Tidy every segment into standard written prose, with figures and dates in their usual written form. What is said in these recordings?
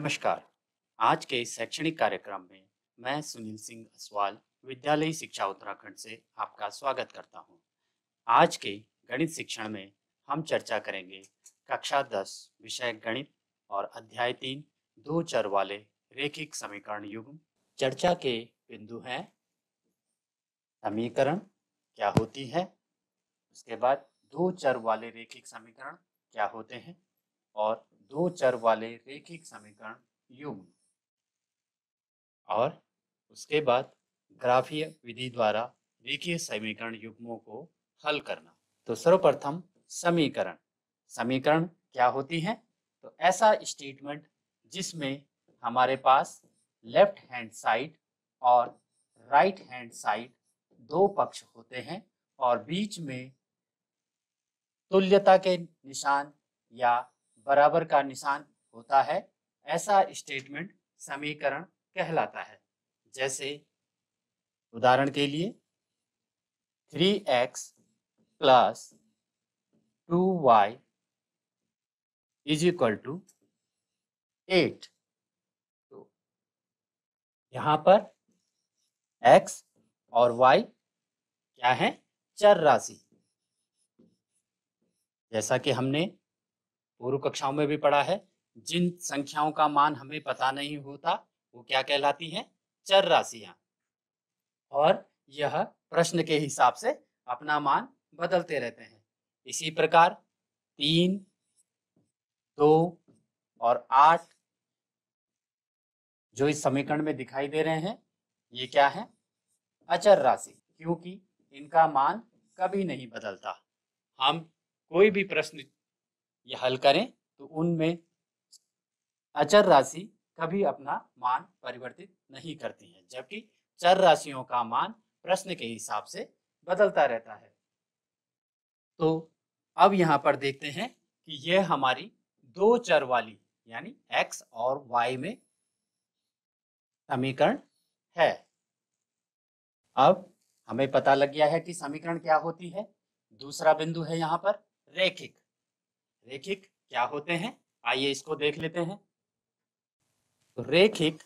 नमस्कार। आज के इस शैक्षणिक कार्यक्रम में मैं सुनील सिंह असवाल विद्यालयी शिक्षा उत्तराखंड से आपका स्वागत करता हूं। आज के गणित शिक्षण में हम चर्चा करेंगे कक्षा 10 विषय गणित और अध्याय 3 दो चर वाले रैखिक समीकरण युग्म। चर्चा के बिंदु हैं समीकरण क्या होती है, उसके बाद दो चर वाले रैखिक समीकरण क्या होते हैं और दो चर वाले रैखिक समीकरण युग्म, और उसके बाद ग्राफीय विधि द्वारा रेखीय समीकरण युग्मों को हल करना। तो सर्वप्रथम समीकरण। समीकरण क्या होती है? तो ऐसा स्टेटमेंट जिसमें हमारे पास लेफ्ट हैंड साइड और राइट हैंड साइड दो पक्ष होते हैं और बीच में तुल्यता के निशान या बराबर का निशान होता है। ऐसा स्टेटमेंट समीकरण कहलाता है। जैसे उदाहरण के लिए 3x plus 2y is equal to 8। तो यहाँ पर x और y क्या है? चर राशि। जैसा कि हमने पूर्व कक्षाओं में भी पढ़ा है, जिन संख्याओं का मान हमें पता नहीं होता वो क्या कहलाती हैं? चर राशियां। और यह प्रश्न के हिसाब से अपना मान बदलते रहते हैं। इसी प्रकार 3, 2 और 8 जो इस समीकरण में दिखाई दे रहे हैं, ये क्या है? अचर राशि, क्योंकि इनका मान कभी नहीं बदलता। हम कोई भी प्रश्न ये हल करें तो उनमें अचर राशि कभी अपना मान परिवर्तित नहीं करती है, जबकि चर राशियों का मान प्रश्न के हिसाब से बदलता रहता है। तो अब यहाँ पर देखते हैं कि यह हमारी दो चर वाली यानी x और y में समीकरण है। अब हमें पता लग गया है कि समीकरण क्या होती है। दूसरा बिंदु है यहाँ पर रैखिक। रैखिक क्या होते हैं, आइए इसको देख लेते हैं। तो रैखिक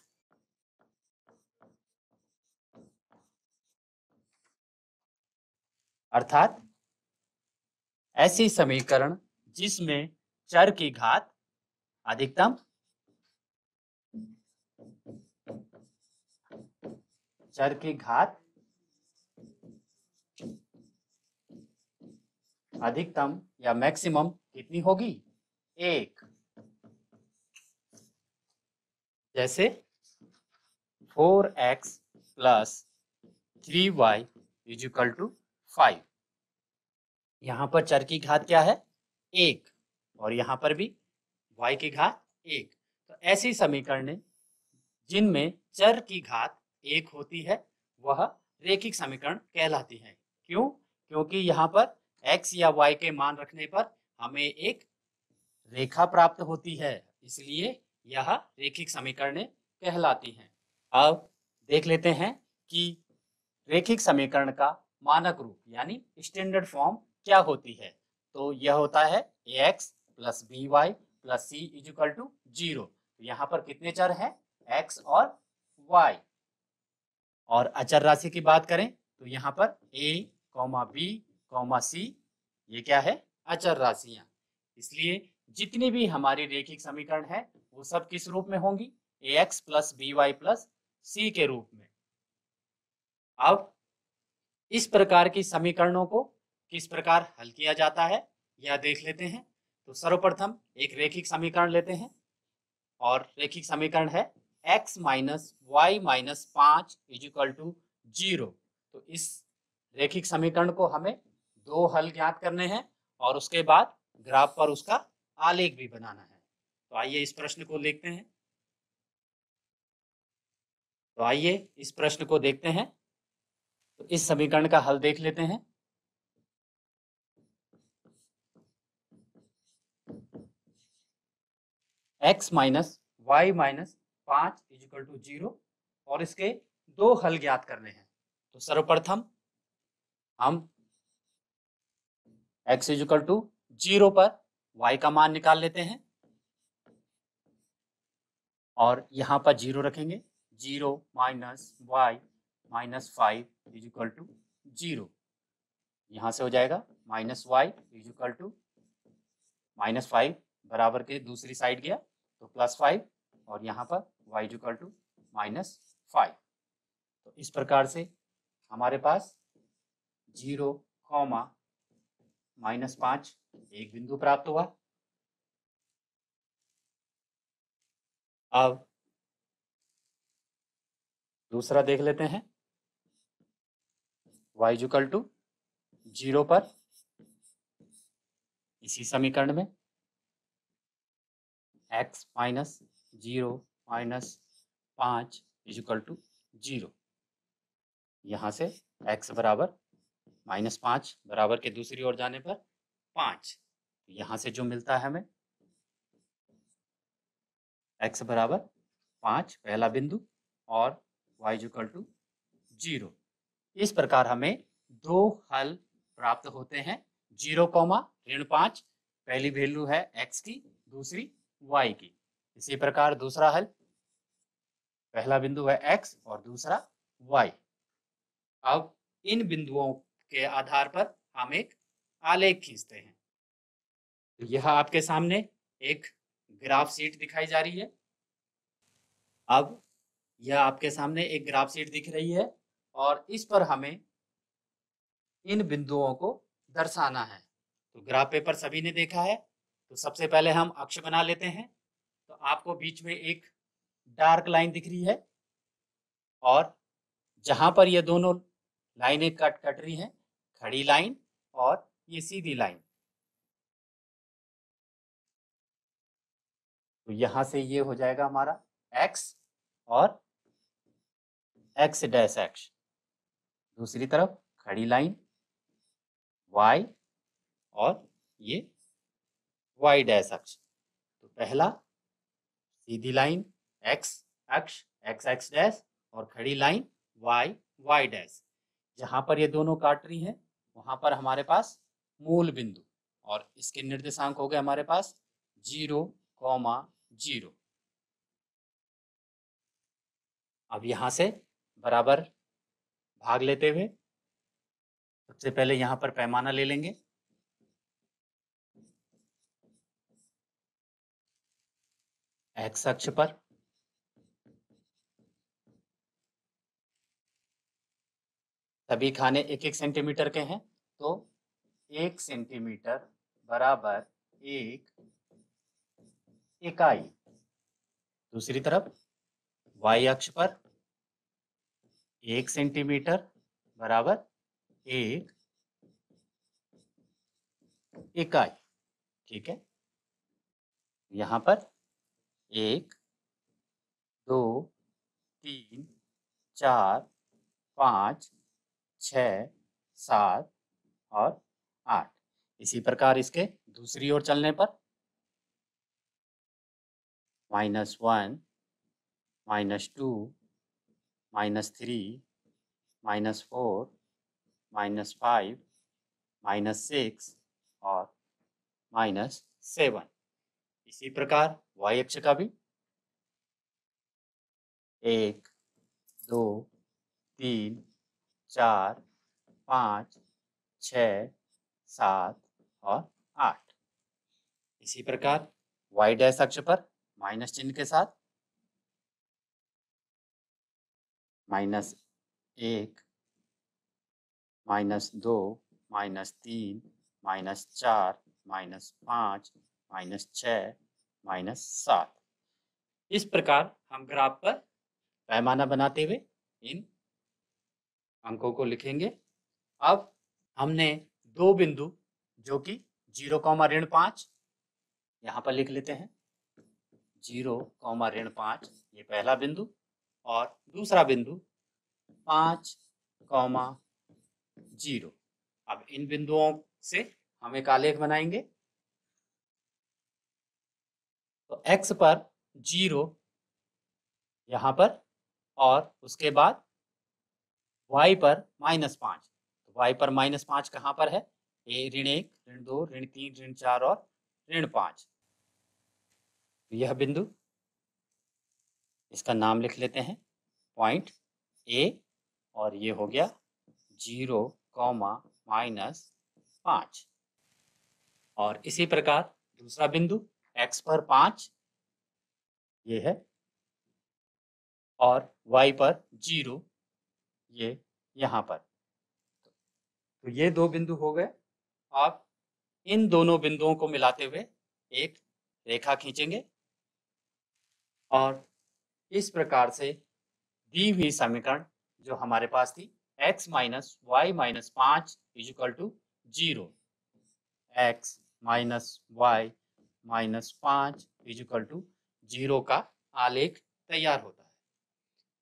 अर्थात ऐसी समीकरण जिसमें चर की घात अधिकतम, चर की घात अधिकतम या मैक्सिमम कितनी होगी? 1। जैसे 4x plus 3y is equal to 5। यहाँ पर चर की घात क्या है? 1 और यहाँ पर भी y की घात 1। तो ऐसी समीकरण जिनमें चर की घात 1 होती है वह रैखिक समीकरण कहलाती है। क्यों? क्योंकि यहाँ पर x या y के मान रखने पर हमें एक रेखा प्राप्त होती है, इसलिए यह रैखिक समीकरण कहलाती हैं। अब देख लेते हैं कि रैखिक समीकरण का मानक रूप यानी स्टैंडर्ड फॉर्म क्या होती है। तो यह होता है ax plus by plus c is equal to 0। यहाँ पर कितने चर हैं? x और y। और अचर राशि की बात करें तो यहाँ पर a, b, c ये क्या है? अचर राशियां। इसलिए जितनी भी हमारी रैखिक समीकरण है वो सब किस रूप में होंगी? ax plus by plus c के रूप में। अब इस प्रकार की समीकरणों को किस प्रकार हल किया जाता है यह देख लेते हैं। तो सर्वप्रथम एक रैखिक समीकरण लेते हैं और रैखिक समीकरण है x minus y minus 5 is equal to 0। तो इस रैखिक समीकरण को हमें दो हल ज्ञात करने हैं और उसके बाद ग्राफ पर उसका आलेख भी बनाना है। तो आइए इस प्रश्न को देखते हैं। तो आइए इस प्रश्न को देखते हैं। तो इस समीकरण का हल देख लेते हैं। x minus y minus 5 is equal to 0 और इसके दो हल ज्ञात करने हैं। तो सर्वप्रथम हम x इज इक्वल टू 0 पर y का मान निकाल लेते हैं और यहाँ पर 0 रखेंगे, 0 minus y minus 5 is equal to 0। यहाँ से हो जाएगा minus y is equal to minus 5 बराबर के दूसरी साइड गया तो प्लस 5 और यहाँ पर y is equal to minus 5। तो इस प्रकार से हमारे पास 0, माइनस 5 एक बिंदु प्राप्त हुआ। अब दूसरा देख लेते हैं। y इज इक्वल टू 0 पर इसी समीकरण में x minus 0 minus 5 is equal to 0। यहाँ से x बराबर माइनस 5 बराबर के दूसरी ओर जाने पर 5। यहाँ से जो मिलता है हमें x बराबर 5 पहला बिंदु और y इज इक्वल टू 0। इस प्रकार हमें दो हल प्राप्त होते हैं। 0, ऋण 5 पहली वैल्यू है x की, दूसरी y की। इसी प्रकार दूसरा हल, पहला बिंदु है x और दूसरा y। अब इन बिंदुओं के आधार पर हम एक आलेख खींचते हैं। तो यह आपके सामने एक ग्राफ शीट दिखाई जा रही है। अब यह आपके सामने एक ग्राफ शीट दिख रही है और इस पर हमें इन बिंदुओं को दर्शाना है। तो ग्राफ पेपर सभी ने देखा है। तो सबसे पहले हम अक्ष बना लेते हैं। तो आपको बीच में एक डार्क लाइन दिख रही है और जहां पर ये दोनों लाइनें कट रही हैं, खड़ी लाइन और ये सीधी लाइन, तो यहां से ये हो जाएगा हमारा x और x डैश x। दूसरी तरफ खड़ी लाइन y और ये y डैश अक्ष। तो पहला सीधी लाइन x अक्ष x डैश और खड़ी लाइन y डैश। जहां पर ये दोनों काट रही हैं वहां पर हमारे पास मूल बिंदु और इसके निर्देशांक हो गए हमारे पास 0, 0। अब यहां से बराबर भाग लेते हुए सबसे पहले यहां पर पैमाना ले लेंगे। x अक्ष पर सभी खाने 1-1 सेंटीमीटर के हैं, तो 1 सेंटीमीटर बराबर 1 इकाई। दूसरी तरफ y अक्ष पर 1 सेंटीमीटर बराबर 1 इकाई। ठीक है, यहाँ पर 1, 2, 3, 4, 5, 6, 7 और 8। इसी प्रकार इसके दूसरी ओर चलने पर -1, -2, -3, -4, -5, -6 और -7। इसी प्रकार y अक्ष का भी 1, 2, 3, 4, 5, 6, 7 और 8। इसी प्रकार y डैश अक्ष पर माइनस चिन्ह के साथ -1, -2, -3, -4, -5, -6, -7। इस प्रकार हम ग्राफ पर पैमाना बनाते हुए इन अंकों को लिखेंगे। अब हमने दो बिंदु जो कि 0, ऋण 5 यहाँ पर लिख लेते हैं। 0, ऋण 5 ये पहला बिंदु और दूसरा बिंदु 5, 0। अब इन बिंदुओं से हम एक आलेख बनाएंगे। तो x पर 0 यहाँ पर और उसके बाद y पर -5। तो y पर -5 कहाँ पर है? ऋण 1, ऋण 2, ऋण 3, ऋण 4 और ऋण 5। यह बिंदु इसका नाम लिख लेते हैं पॉइंट ए, और ये हो गया 0, -5। और इसी प्रकार दूसरा बिंदु x पर 5 ये है, और y पर 0 ये यहाँ पर। तो ये दो बिंदु हो गए। अब इन दोनों बिंदुओं को मिलाते हुए एक रेखा खींचेंगे, और इस प्रकार से दी हुई समीकरण जो हमारे पास थी x - y - 5 = 0, x - y - 5 = 0 का आलेख तैयार होता है।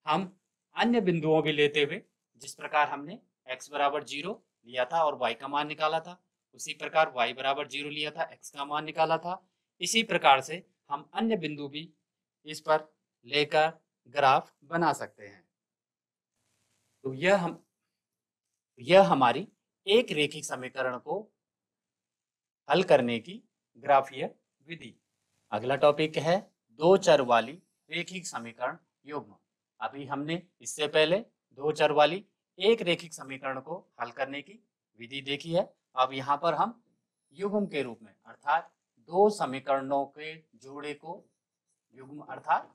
हम अन्य बिंदुओं भी लेते हुए, जिस प्रकार हमने x बराबर 0 लिया था और y का मान निकाला था, उसी प्रकार y बराबर 0 लिया था, x का मान निकाला था। इसी प्रकार से हम अन्य बिंदु भी इस पर लेकर ग्राफ बना सकते हैं। तो यह हमारी एक रेखिक समीकरण को हल करने की ग्राफीय विधि। अगला टॉपिक है दो चर वाली रेखिक समीकरण युग्म। अभी हमने इससे पहले दो चर वाली एक रेखिक समीकरण को हल करने की विधि देखी है। अब यहाँ पर हम युग्म के रूप में, अर्थात दो समीकरणों के जोड़े को युग्म अर्थात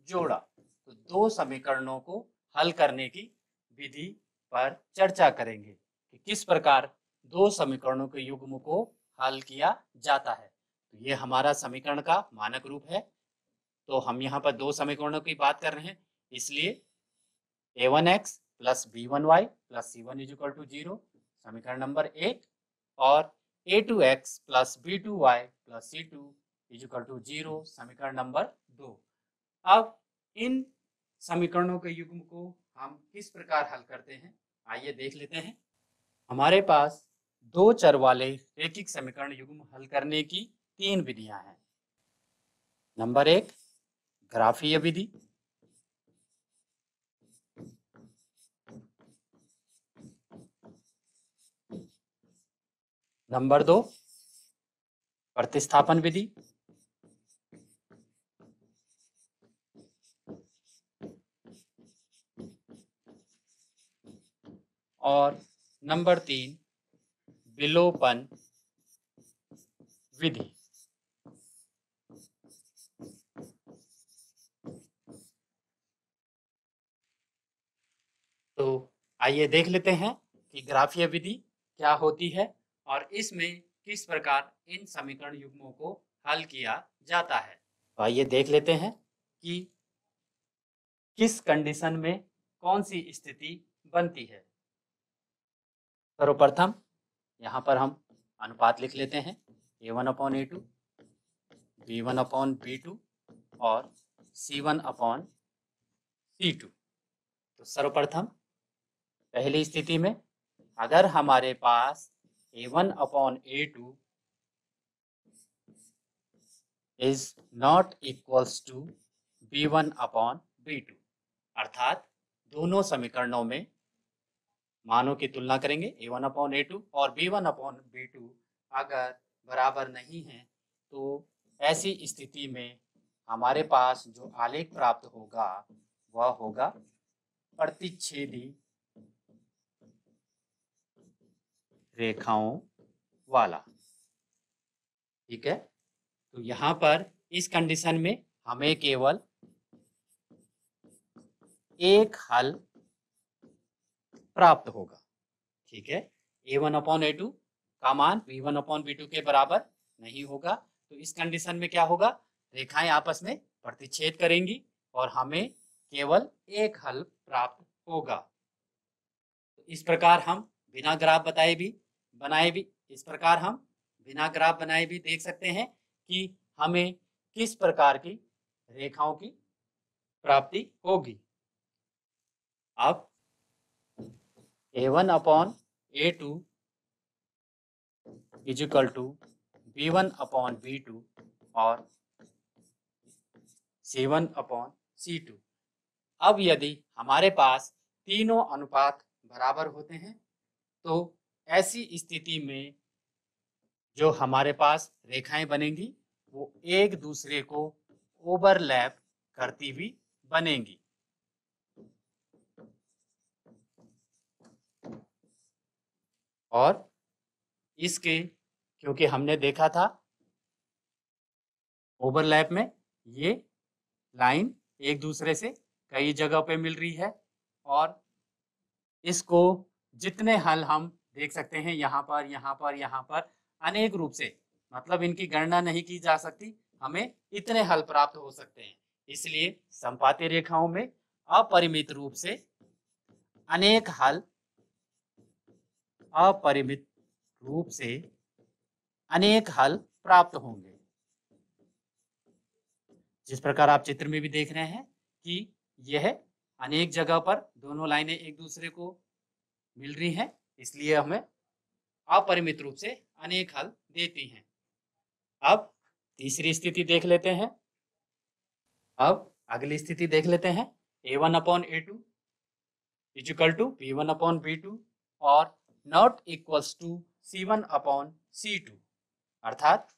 जोड़ा, तो दो समीकरणों को हल करने की विधि पर चर्चा करेंगे कि किस प्रकार दो समीकरणों के युग्म को हल किया जाता है। तो ये हमारा समीकरण का मानक रूप है। तो हम यहाँ पर दो समीकरणों की बात कर रहे हैं, इसलिए a1x + b1y + c1 = 0 समीकरण नंबर 1, और a2x + b2y + c2 = 0 समीकरण नंबर 2। अब इन समीकरणों के युग्म को हम किस प्रकार हल करते हैं, आइए देख लेते हैं। हमारे पास दो चर वाले रेखिक समीकरण युग्म हल करने की तीन विधियां हैं। नंबर 1 ग्राफीय विधि, नंबर 2 प्रतिस्थापन विधि, और नंबर 3 विलोपन विधि। तो आइए देख लेते हैं कि ग्राफीय विधि क्या होती है और इसमें किस प्रकार इन समीकरण युग्मों को हल किया जाता है। तो आइए देख लेते हैं कि किस कंडीशन में कौन सी स्थिति बनती है। सर्वप्रथम यहाँ पर हम अनुपात लिख लेते हैं a1/a2, b1/b2 और c1/c2। तो सर्वप्रथम पहली स्थिति में अगर हमारे पास a1/a2 is not equals to b1/b2, अर्थात दोनों समीकरणों में मानों की तुलना करेंगे a1/a2 और b1/b2 अगर बराबर नहीं है, तो ऐसी स्थिति में हमारे पास जो आलेख प्राप्त होगा वह होगा प्रतिच्छेदी रेखाओं वाला। ठीक है, तो यहाँ पर इस कंडीशन में हमें केवल एक हल प्राप्त होगा। ठीक है, a1/a2 का मान b1/b2 के बराबर नहीं होगा, तो इस कंडीशन में क्या होगा, रेखाएं आपस में प्रतिच्छेद करेंगी और हमें केवल एक हल प्राप्त होगा। तो इस प्रकार हम बिना ग्राफ बनाए भी देख सकते हैं कि हमें किस प्रकार की रेखाओं की प्राप्ति होगी। अब a1/a2 = b1/b2 और c1/c2। अब यदि हमारे पास तीनों अनुपात बराबर होते हैं, तो ऐसी स्थिति में जो हमारे पास रेखाएं बनेंगी वो एक दूसरे को ओवरलैप करती हुई बनेंगी। और इसके क्योंकि हमने देखा था ओवरलैप में ये लाइन एक दूसरे से कई जगह पे मिल रही है और इसको जितने हल हम देख सकते हैं यहाँ पर यहाँ पर यहाँ पर अनेक रूप से, मतलब इनकी गणना नहीं की जा सकती, हमें इतने हल प्राप्त हो सकते हैं। इसलिए संपाती रेखाओं में अपरिमित रूप से अनेक हल, अपरिमित रूप से अनेक हल प्राप्त होंगे। जिस प्रकार आप चित्र में भी देख रहे हैं कि यह अनेक जगह पर दोनों लाइनें एक दूसरे को मिल रही हैं, इसलिए हमें अपरिमित रूप से अनेक हल देती हैं। अब तीसरी स्थिति देख लेते हैं। अब अगली स्थिति देख लेते हैं। a1/a2 इक्वल टू b1/b2 और नॉट इक्वल्स टू c1/c2, अर्थात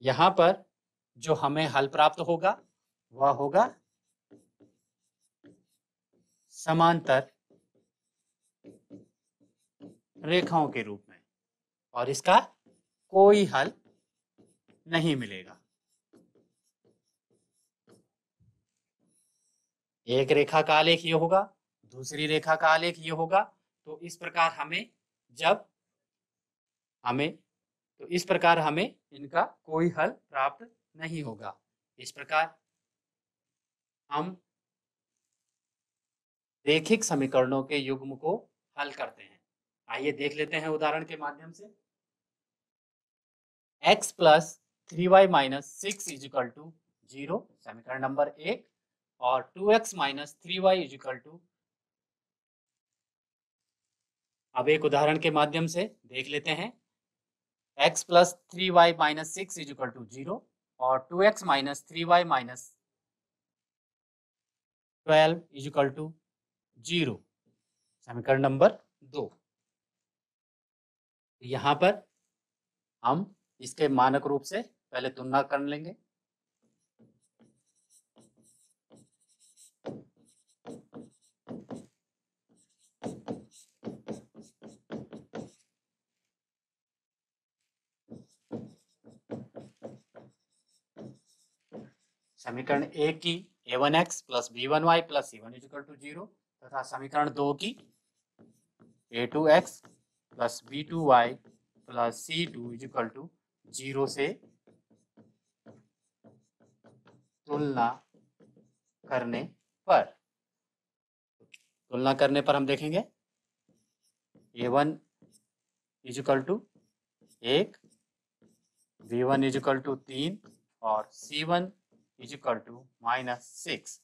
यहां पर जो हमें हल प्राप्त होगा वह होगा समांतर रेखाओं के रूप में और इसका कोई हल नहीं मिलेगा। एक रेखा का आलेख ये होगा, दूसरी रेखा का आलेख ये होगा। तो इस प्रकार हमें इनका कोई हल प्राप्त नहीं होगा। इस प्रकार हम रैखिक समीकरणों के युग्म को हल करते हैं। आइए देख लेते हैं उदाहरण के माध्यम से। x plus 3y minus 6 is equal to 0, समीकरण नंबर 1, और 2x minus 3y is equal to, अब एक उदाहरण के माध्यम से देख लेते हैं। x plus 3y minus 6 is equal to 0 और 2x minus 3y minus 12 is equal to 0, समीकरण नंबर 2। यहाँ पर हम इसके मानक रूप से पहले तुलना कर लेंगे। समीकरण 1 की a1x plus b1y plus c1 is equal to 0 तथा समीकरण 2 की a2x plus b2y plus c2 is equal to 0 से तुलना करने पर हम देखेंगे a1 is equal to 1, b1 is equal to 3 और c1 इजिकल टू -6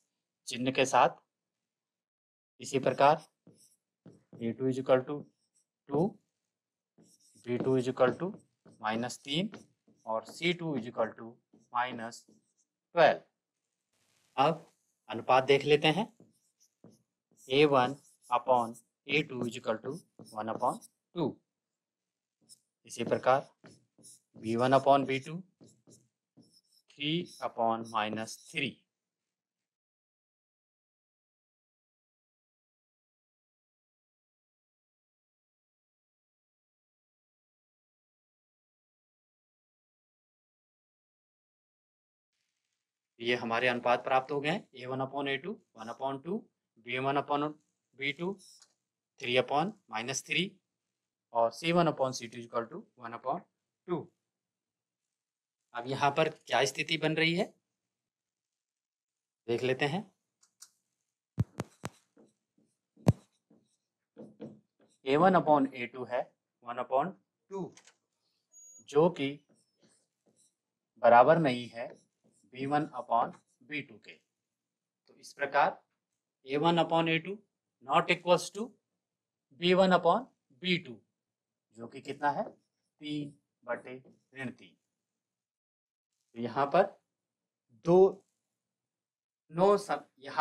चिन्ह के साथ। इसी प्रकार a2 is equal to 2, b2 is equal to -3 और c2 इजिकल टू -12। अब अनुपात देख लेते हैं। a1/a2 is equal to 1/2। इसी प्रकार b1/b2 3/-3। ये हमारे अनुपात प्राप्त हो गए। a1/a2 1/2, b1/b2 3/-3 और c1/c2 इक्वल टू 1/2। अब यहाँ पर क्या स्थिति बन रही है देख लेते हैं। a1/a2 है 1/2, जो कि बराबर नहीं है b1/b2 के। तो इस प्रकार a1/a2 not equals to b1/b2, जो कि कितना है 3/3। तो यहाँ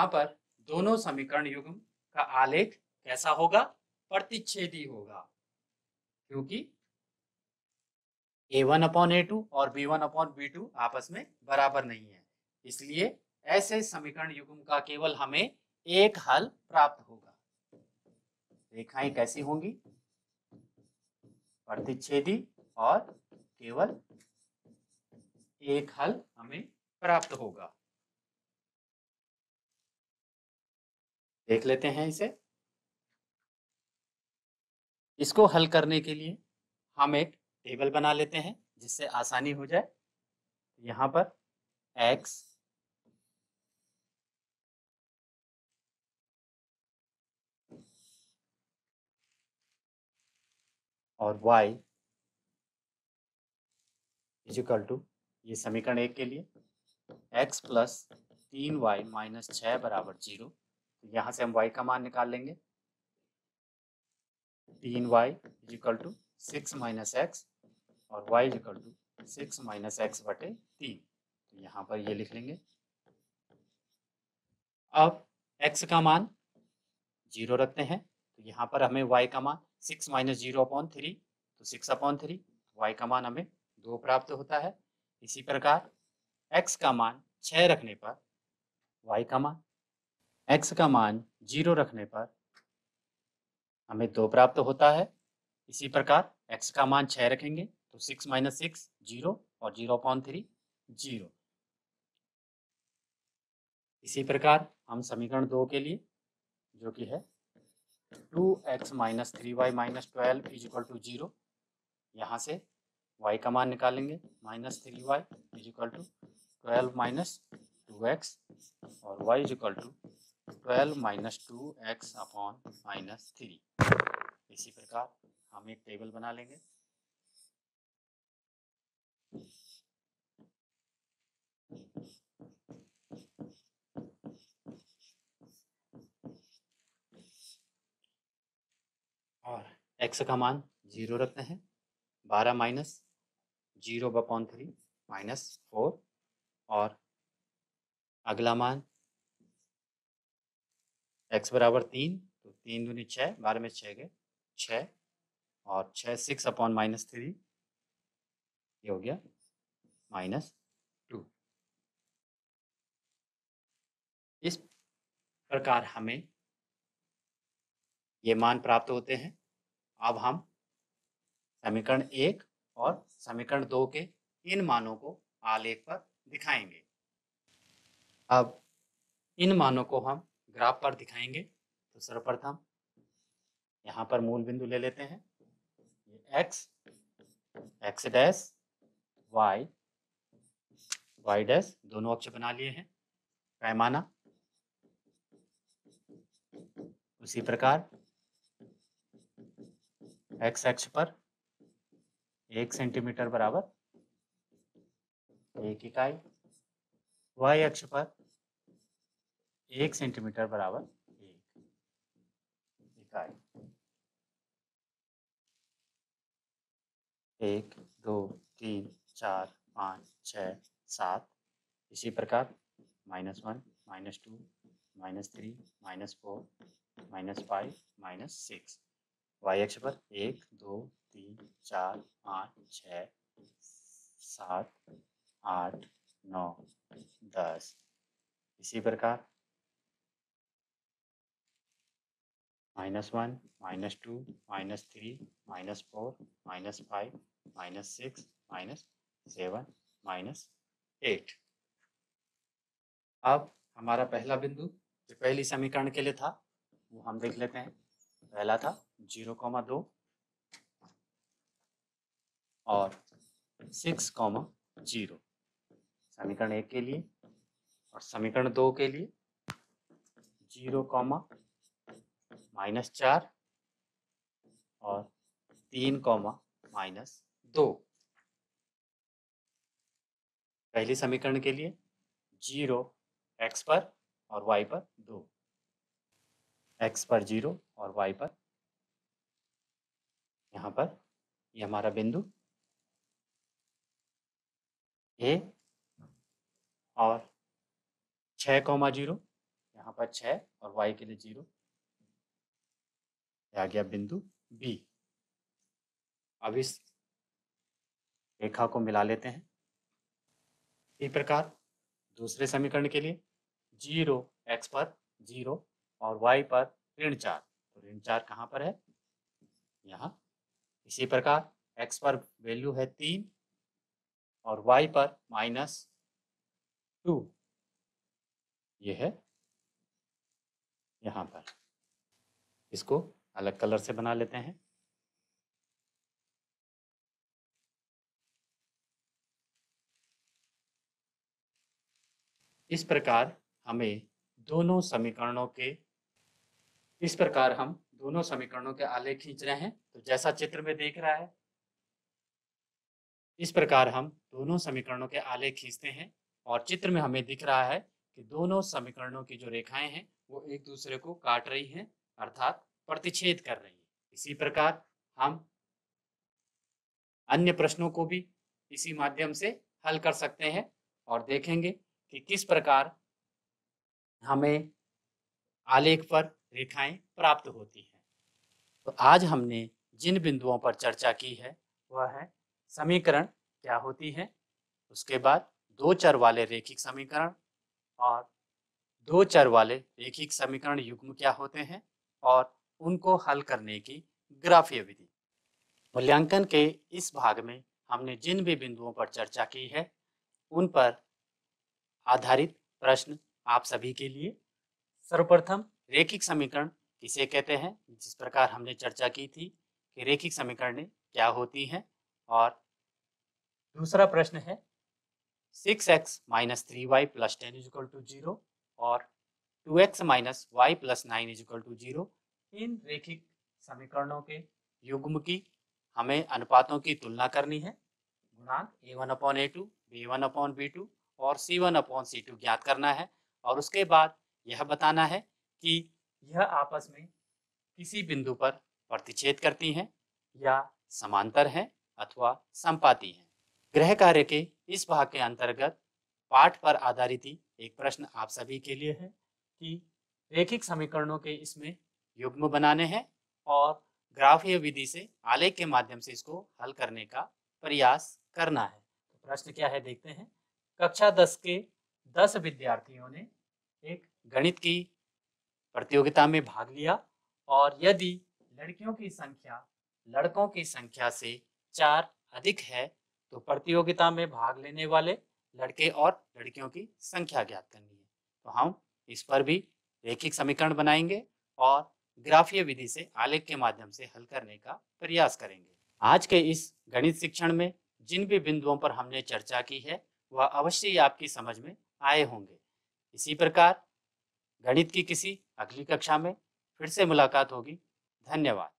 पर दोनों समीकरण युग्म का आलेख कैसा होगा, प्रतिच्छेदी होगा, क्योंकि a1/a2 और b1/b2 आपस में बराबर नहीं है। इसलिए ऐसे समीकरण युग्म का केवल हमें एक हल प्राप्त होगा। रेखाएं कैसी होंगी? प्रतिच्छेदी और केवल एक हल हमें प्राप्त होगा। देख लेते हैं इसे। इसको हल करने के लिए हम एक टेबल बना लेते हैं जिससे आसानी हो जाए। यहाँ पर x और y इजिकल टू, ये समीकरण 1 के लिए x प्लस 3y माइनस 6 बराबर 0। यहाँ से हम y का मान निकाल लेंगे। 3y is equal to 6 minus x और y is equal to 6 minus x बटे 3। तो यहाँ पर ये लिख लेंगे। अब x का मान 0 रखते हैं, तो यहाँ पर हमें y का मान 6 माइनस 0/3, तो 6/3। y का मान हमें 2 प्राप्त होता है। इसी प्रकार x का मान 6 रखने पर y का मान, x का मान 0 रखने पर हमें 2 प्राप्त होता है। इसी प्रकार x का मान 6 रखेंगे तो 6 माइनस 6 0 और 0/3 0। इसी प्रकार हम समीकरण 2 के लिए, जो कि है 2x minus 3y minus 12 is equal to 0, यहाँ से y का मान निकालेंगे। Minus 3y is equal to 12 minus 2x और y is equal to 12 minus 2x upon minus 3। इसी प्रकार हम एक टेबल बना लेंगे। और x का मान 0 रखते हैं। 12 माइनस 0/3 माइनस 4 और अगला मान x बराबर 3, तो 3 दूनी 6, 12 में 6 गए 6 और 6 6 अपॉन माइनस 3, ये हो गया -2। इस प्रकार हमें ये मान प्राप्त होते हैं। अब हम समीकरण 1 और समीकरण 2 के इन मानों को आलेख पर दिखाएंगे। अब इन मानों को हम ग्राफ पर दिखाएंगे। तो सर्वप्रथम यहाँ पर मूल बिंदु ले लेते हैं। ये x डैश y डैश दोनों अक्ष बना लिए हैं। पैमाना उसी प्रकार x अक्ष पर 1 सेंटीमीटर बराबर 1 इकाई, y अक्ष पर 1 सेंटीमीटर बराबर 1 इकाई। 1 2 3 4 5 6 7। इसी प्रकार -1 -2 -3 -4 -5 -6। y अक्ष पर 1 2 3 4 5 6 7 8 9 10। इसी प्रकार -1 -2 -3 -4 -5 -6 -7 -8। अब हमारा पहला बिंदु जो पहली समीकरण के लिए था वो हम देख लेते हैं। पहला था 0,2 और 6,0 समीकरण 1 के लिए, और समीकरण 2 के लिए 0, -4 और 3, -2। पहली समीकरण के लिए 0 x पर और y पर 2, x पर 0 और y पर, यहाँ पर ये हमारा बिंदु A और 6,0, यहाँ पर 6 और y के लिए 0, आ गया बिंदु B। अब इस रेखा को मिला लेते हैं। इसी प्रकार दूसरे समीकरण के लिए 0, x पर 0 और y पर ऋण 4। तो ऋण 4 कहाँ पर है? यहाँ। इसी प्रकार x पर वैल्यू है 3 और y पर -2, ये है यहाँ पर। इसको अलग कलर से बना लेते हैं। इस प्रकार हमें दोनों समीकरणों के इस प्रकार हम दोनों समीकरणों के आलेख खींच रहे हैं। तो जैसा चित्र में देख रहा है, इस प्रकार हम दोनों समीकरणों के आलेख खींचते हैं और चित्र में हमें दिख रहा है कि दोनों समीकरणों की जो रेखाएं हैं वो एक दूसरे को काट रही हैं, अर्थात प्रतिच्छेद कर रही हैं। इसी प्रकार हम अन्य प्रश्नों को भी इसी माध्यम से हल कर सकते हैं और देखेंगे कि किस प्रकार हमें आलेख पर रेखाएं प्राप्त होती हैं। तो आज हमने जिन बिंदुओं पर चर्चा की है वह है समीकरण क्या होती है, उसके बाद दो चर वाले रेखिक समीकरण और दो चर वाले रेखिक समीकरण युग्म क्या होते हैं और उनको हल करने की ग्राफीय विधि। मूल्यांकन के इस भाग में हमने जिन भी बिंदुओं पर चर्चा की है उन पर आधारित प्रश्न आप सभी के लिए। सर्वप्रथम रेखिक समीकरण किसे कहते हैं, जिस प्रकार हमने चर्चा की थी कि रेखिक समीकरण क्या होती हैं। और दूसरा प्रश्न है 6x - 3y + 10 = 0 और 2x - y + 9 = 0। इन रेखिक समीकरणों के युग्म की हमें अनुपातों की तुलना करनी है। गुणांक a1/a2, b1/b2 और c1/c2 ज्ञात करना है और उसके बाद यह बताना है कि यह आपस में किसी बिंदु पर प्रतिच्छेद करती हैं या समांतर हैं अथवा समपाती हैं। गृह कार्य के इस भाग के अंतर्गत पाठ पर आधारित ही एक प्रश्न आप सभी के लिए है कि रेखिक समीकरणों के इसमें युग्म बनाने हैं और ग्राफीय विधि से आलेख के माध्यम से इसको हल करने का प्रयास करना है। तो प्रश्न क्या है देखते हैं। कक्षा 10 के 10 विद्यार्थियों ने एक गणित की प्रतियोगिता में भाग लिया और यदि लड़कियों की संख्या लड़कों की संख्या से 4 अधिक है तो प्रतियोगिता में भाग लेने वाले लड़के और लड़कियों की संख्या ज्ञात करनी है। तो हम इस पर भी रेखिक समीकरण बनाएंगे और ग्राफीय विधि से आलेख के माध्यम से हल करने का प्रयास करेंगे। आज के इस गणित शिक्षण में जिन भी बिंदुओं पर हमने चर्चा की है वह अवश्य ही आपकी समझ में आए होंगे। इसी प्रकार गणित की किसी अगली कक्षा में फिर से मुलाकात होगी। धन्यवाद।